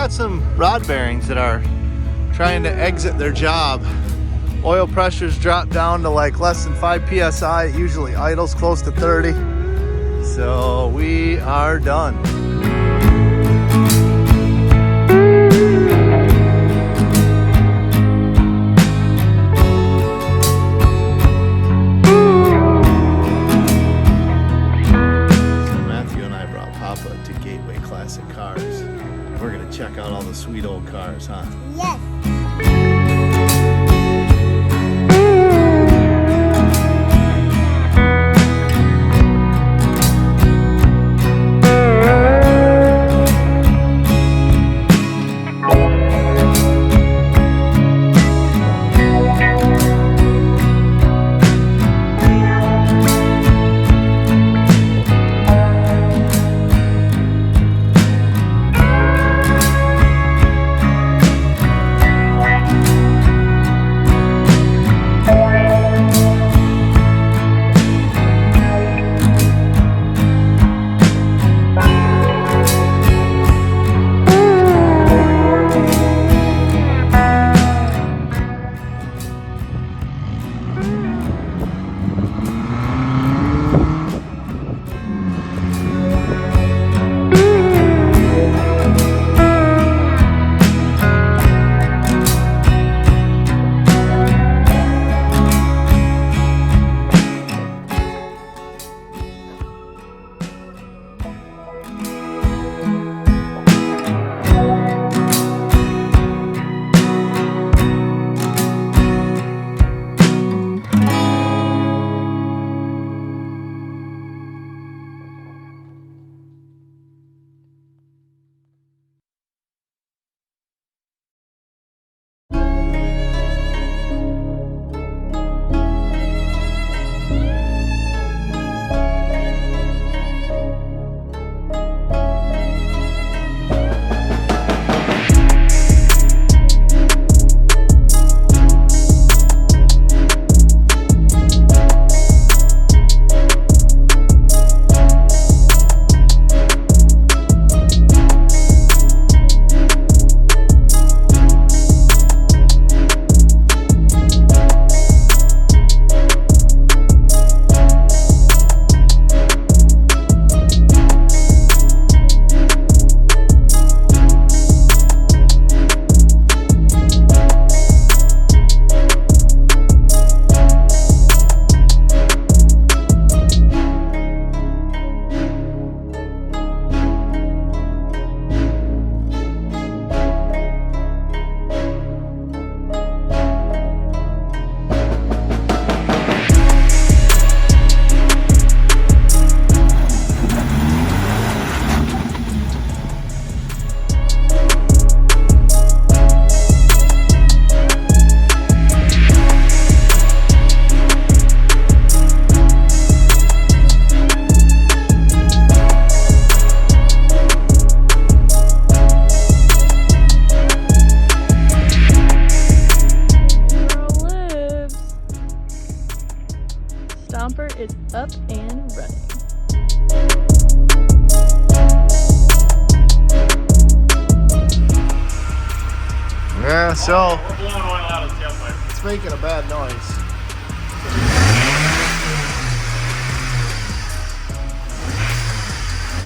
got some rod bearings that are trying to exit their job. Oil pressure's dropped down to like less than 5 psi. It usually idles close to 30. So we are done. Classic Cars. We're gonna check out all the sweet old cars, huh? Yes. Stomper is up and running. Yeah, so We're blowing oil out of the tailpipe. it's making a bad noise.